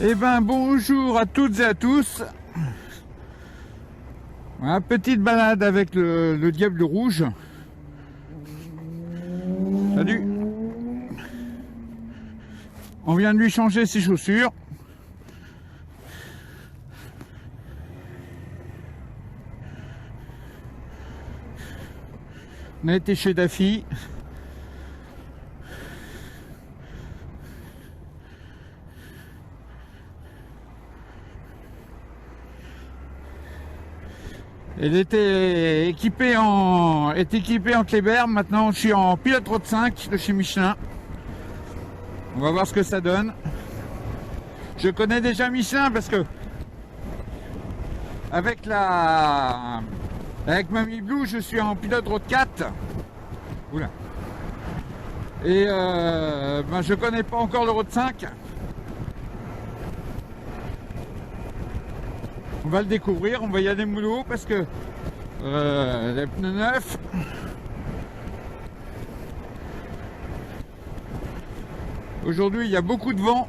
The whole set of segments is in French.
Eh ben bonjour à toutes et à tous. Voilà, petite balade avec le diable rouge. Salut. On vient de lui changer ses chaussures. On a été chez Daffy. Elle était équipée en Kléber. Maintenant, je suis en pilote road 5 de chez Michelin. On va voir ce que ça donne. Je connais déjà Michelin parce que avec Mamie Blue, je suis en pilote road 4. Oula. Et je connais pas encore le road 5. On va le découvrir, on va y aller mollo parce que les pneus neufs. Aujourd'hui, il y a beaucoup de vent.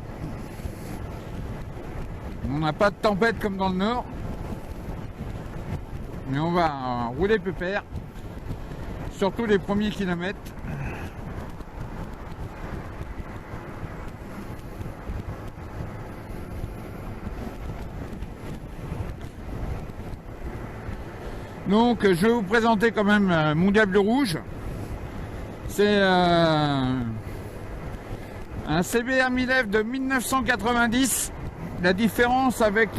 On n'a pas de tempête comme dans le nord. Mais on va rouler pépère. Surtout les premiers kilomètres. Donc je vais vous présenter quand même mon diable rouge. C'est un CBR 1000F de 1990. La différence avec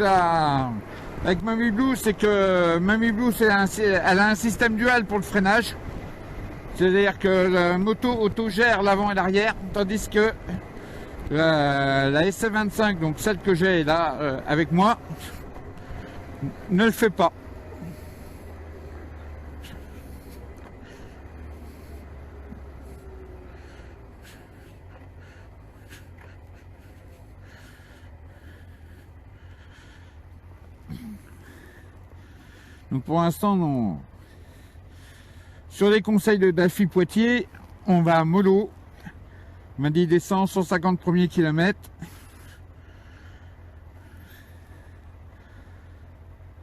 Mamie Blue, c'est que Mamie Blue elle a un système dual pour le freinage. C'est-à-dire que la moto autogère l'avant et l'arrière, tandis que la SC25, donc celle que j'ai là avec moi, ne le fait pas. Donc pour l'instant, non. Sur les conseils de Daffy Poitiers, on va à mollo. Il m'a dit descend 150 premiers kilomètres.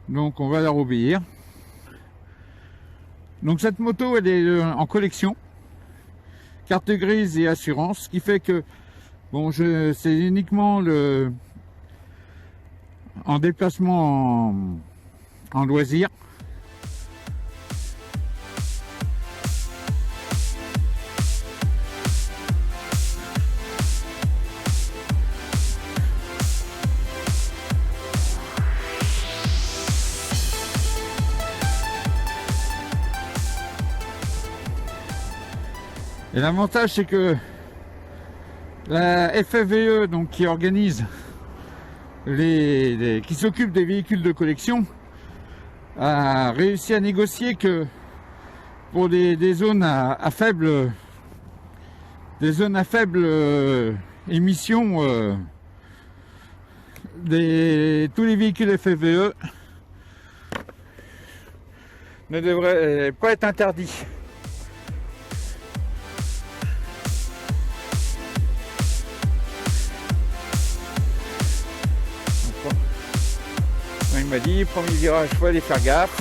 Donc on va leur obéir. Donc cette moto, elle est en collection. Carte grise et assurance. Ce qui fait que bon, c'est uniquement en déplacement en loisir. Et l'avantage, c'est que la FFVE, donc qui organise qui s'occupe des véhicules de collection, a réussi à négocier que pour des zones à faible émission, tous les véhicules FFVE ne devraient pas être interdits. Il m'a dit, premier virage, il faut aller faire gaffe.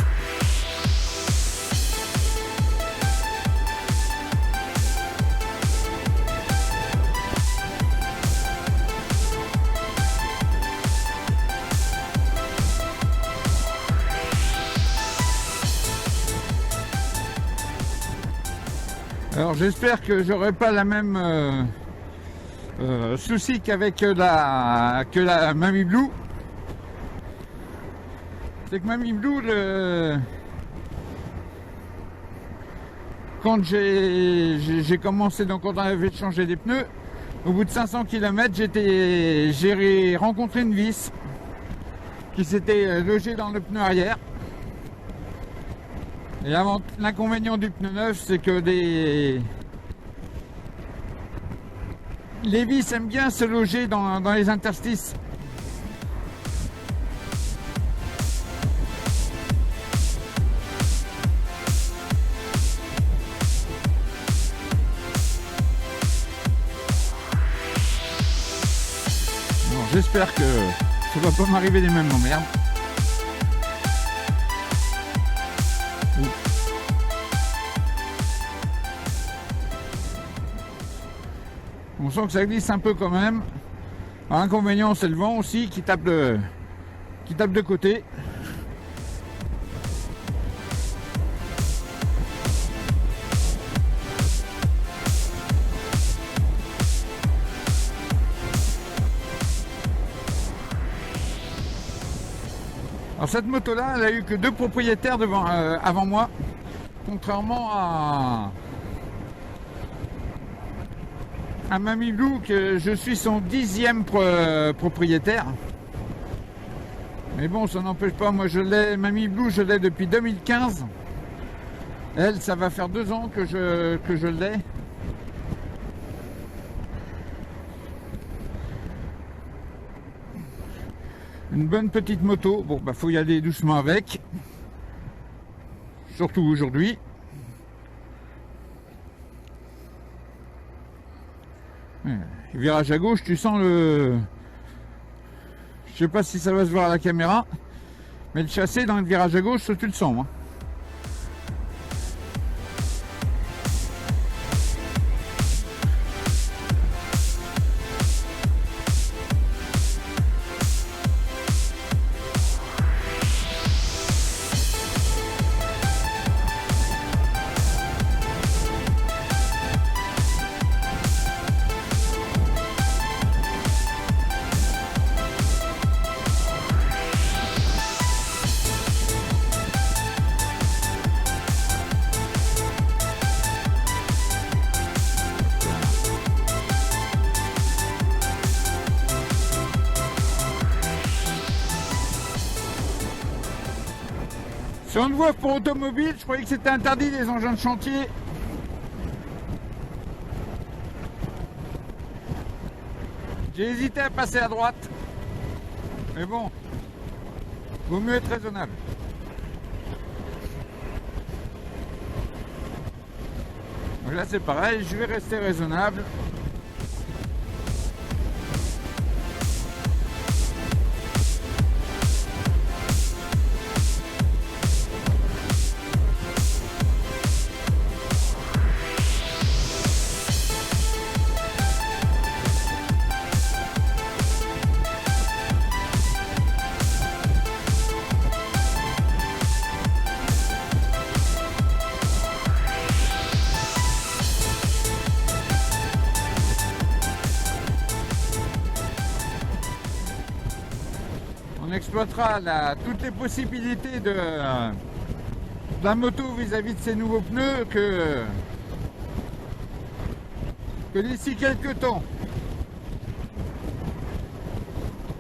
Alors j'espère que j'aurai pas la même souci qu'avec la Mamie Blue. C'est que Mamie Blue, quand j'ai commencé, donc quand on avait changé les pneus, au bout de 500 km, j'ai rencontré une vis qui s'était logée dans le pneu arrière. Et l'inconvénient du pneu neuf, c'est que les vis aiment bien se loger dans les interstices. j'espère que ça va pas m'arriver les mêmes emmerdes. On sent que ça glisse un peu quand même. L'inconvénient, c'est le vent aussi qui tape de côté. Alors cette moto-là, elle a eu que 2 propriétaires avant moi, contrairement à Mamie Blue, que je suis son 10e propriétaire. Mais bon, ça n'empêche pas, moi Mamie Blue, je l'ai depuis 2015. Elle, ça va faire 2 ans que je l'ai. Une bonne petite moto. Bon, bah faut y aller doucement avec. Surtout aujourd'hui. Virage à gauche, tu sens le... Je sais pas si ça va se voir à la caméra, mais le chassé dans le virage à gauche, tu le sens. Hein. Sur une voie pour automobile, je croyais que c'était interdit les engins de chantier. J'ai hésité à passer à droite. Mais bon, vaut mieux être raisonnable. Donc là c'est pareil, je vais rester raisonnable. On exploitera toutes les possibilités de la moto vis-à-vis de ces nouveaux pneus que d'ici quelques temps.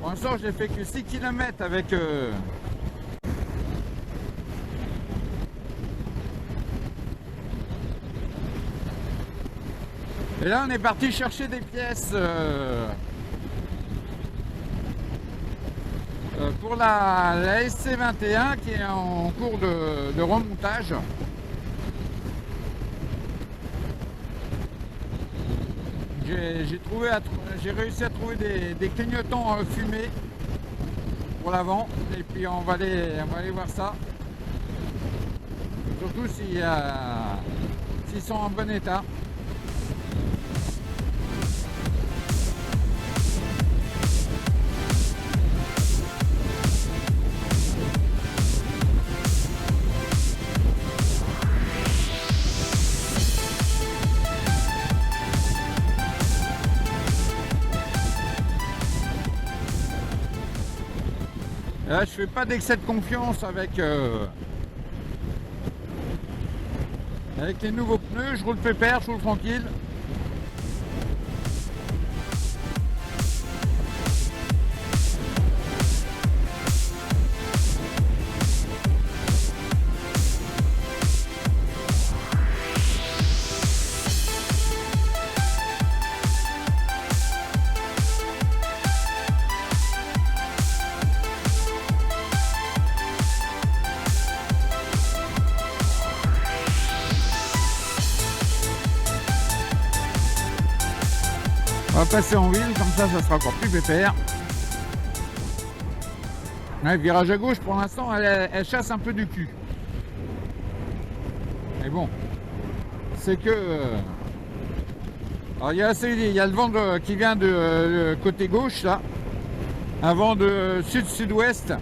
Pour l'instant, j'ai fait que 6 km avec et là, on est parti chercher des pièces pour la SC21 qui est en cours de remontage. J'ai réussi à trouver des clignotants fumés pour l'avant et puis on va aller voir ça. Surtout s'ils sont en bon état. Là, je fais pas d'excès de confiance avec les nouveaux pneus, je roule pépère, je roule tranquille. On va passer en ville, comme ça sera encore plus pépère. Ouais, virage à gauche, pour l'instant, elle chasse un peu du cul. Mais bon, c'est que... alors, il y a le vent qui vient de côté gauche, là. Un vent de sud-sud-ouest.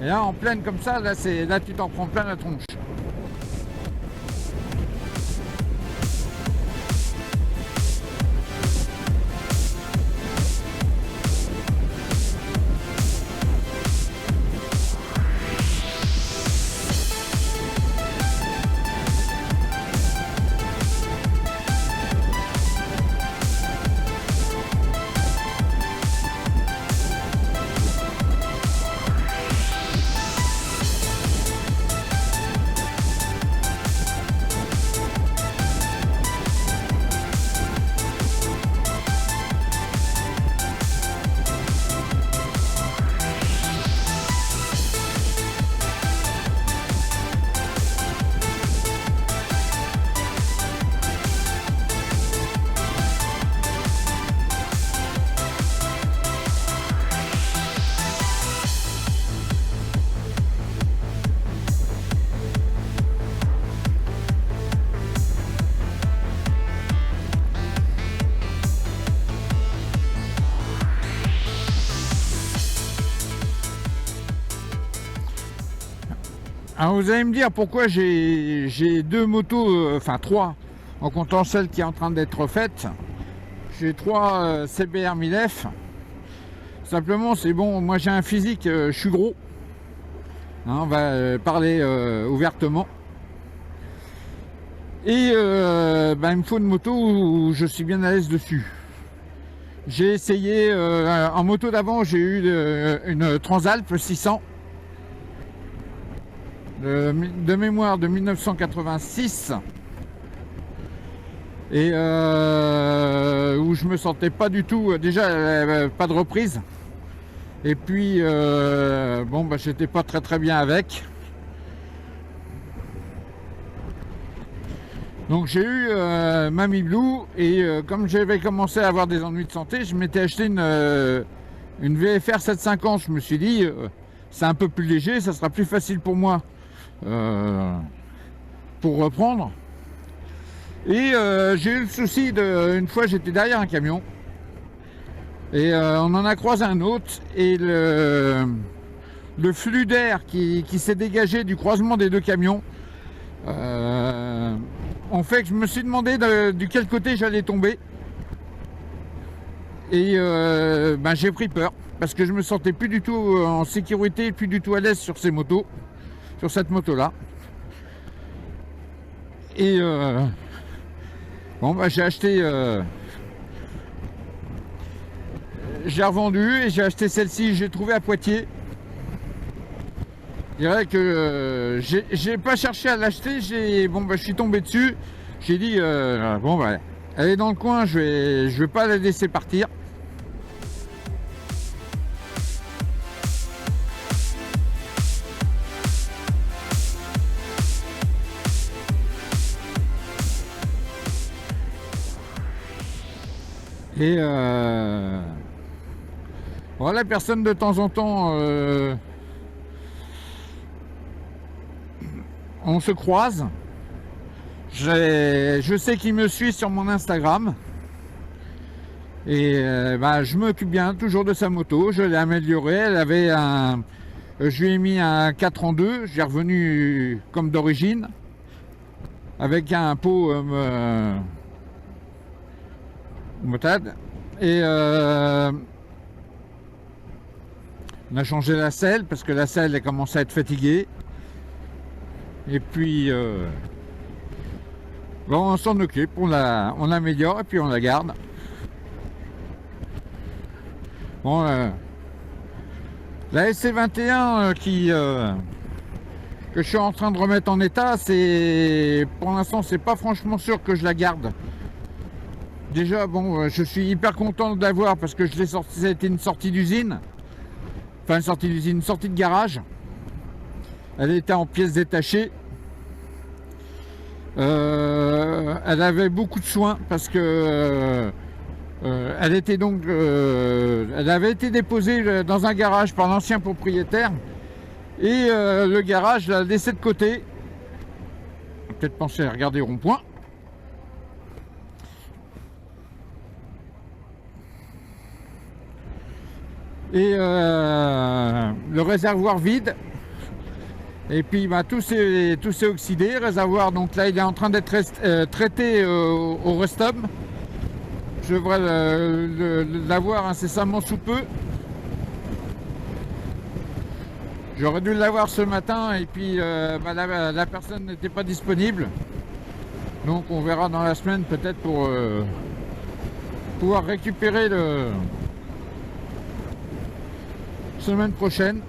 Et là, en pleine comme ça, là tu t'en prends plein la tronche. Alors vous allez me dire pourquoi j'ai deux motos, enfin trois, en comptant celle qui est en train d'être faite. J'ai trois CBR 1000F. Simplement, c'est bon, moi j'ai un physique, je suis gros. Hein, on va parler ouvertement. Et il me faut une moto où je suis bien à l'aise dessus. J'ai essayé, en moto d'avant, j'ai eu une Transalp 600. De mémoire de 1986 et où je me sentais pas du tout, déjà pas de reprise et puis j'étais pas très bien avec, donc j'ai eu Mamie Blue et comme j'avais commencé à avoir des ennuis de santé, je m'étais acheté une VFR 750. Je me suis dit c'est un peu plus léger, ça sera plus facile pour moi pour reprendre. Et j'ai eu le souci une fois j'étais derrière un camion et on en a croisé un autre et le flux d'air qui s'est dégagé du croisement des deux camions ont fait que je me suis demandé de quel côté j'allais tomber et j'ai pris peur parce que je me sentais plus du tout en sécurité, plus du tout à l'aise sur ces motos, sur cette moto là. Et j'ai acheté, j'ai revendu et j'ai acheté celle-ci, j'ai trouvé à Poitiers. Je dirais que j'ai pas cherché à l'acheter, je suis tombé dessus. J'ai dit elle est dans le coin, je vais pas la laisser partir. Et voilà, personne de temps en temps, on se croise. Je sais qu'il me suit sur mon Instagram. Et je m'occupe bien toujours de sa moto. Je l'ai améliorée. Elle avait je lui ai mis un 4 en 2. J'ai revenu comme d'origine. Avec un pot motade et on a changé la selle parce que la selle elle commençait à être fatiguée et puis on s'en occupe, on l'améliore et puis on la garde. Bon, la SC21 que je suis en train de remettre en état, pour l'instant c'est pas franchement sûr que je la garde. Déjà, je suis hyper content de l'avoir parce que je l'ai sorti, ça a été une sortie d'usine. Enfin, une sortie d'usine, une sortie de garage. Elle était en pièces détachées. Elle avait beaucoup de soins parce que Elle était donc, elle avait été déposée dans un garage par l'ancien propriétaire et le garage l'a laissé de côté. Peut-être penser à regarder rond-point. Et le réservoir vide. Et puis bah, tout s'est oxydé. Réservoir, donc là il est en train d'être traité au Rustom. Je devrais l'avoir incessamment sous peu. J'aurais dû l'avoir ce matin et puis bah, la personne n'était pas disponible. Donc on verra dans la semaine peut-être pour pouvoir récupérer le semaine prochaine.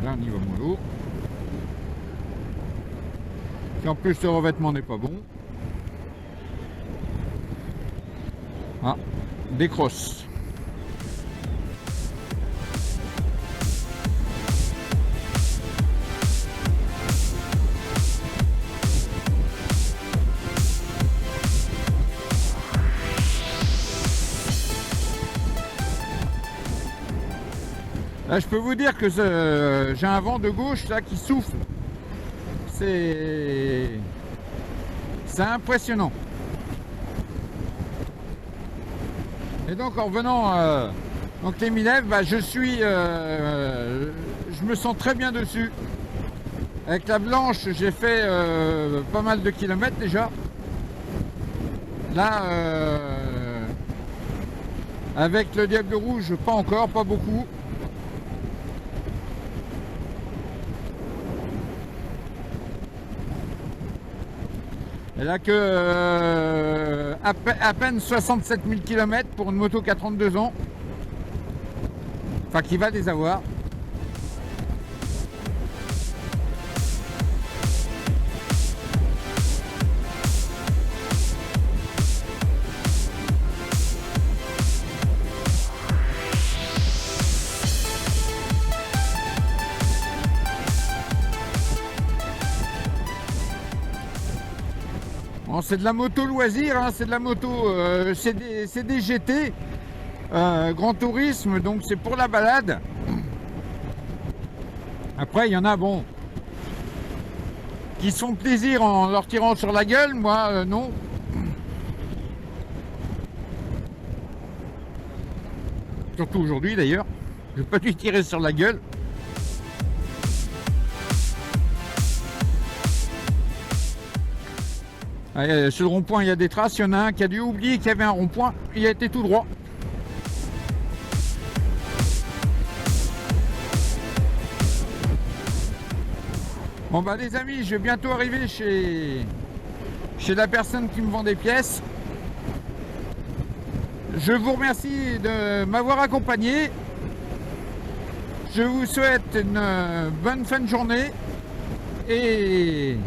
Là on y va mollo. Et en plus le revêtement n'est pas bon. Ah, décrosse. Là, je peux vous dire que j'ai un vent de gauche là qui souffle. C'est impressionnant. Et donc en revenant donc les Milèves, bah, je me sens très bien dessus. Avec la blanche, j'ai fait pas mal de kilomètres déjà. Là, avec le Diable Rouge, pas encore, pas beaucoup. Elle a que à peine 67 000 km pour une moto qui a 32 ans. Enfin, qui va les avoir. Bon, c'est de la moto loisir, hein, c'est de la moto, c'est des GT, grand tourisme, donc c'est pour la balade. Après, il y en a, bon, qui se font plaisir en leur tirant sur la gueule, moi, non. Surtout aujourd'hui, d'ailleurs. Je vais pas lui tirer sur la gueule. Sur le rond-point, il y a des traces. Il y en a un qui a dû oublier qu'il y avait un rond-point. Il a été tout droit. Bon bah les amis, je vais bientôt arriver chez la personne qui me vend des pièces. Je vous remercie de m'avoir accompagné. Je vous souhaite une bonne fin de journée et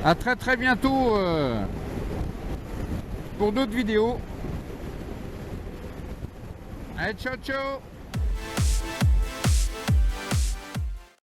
à très bientôt pour d'autres vidéos. Allez, ciao ciao.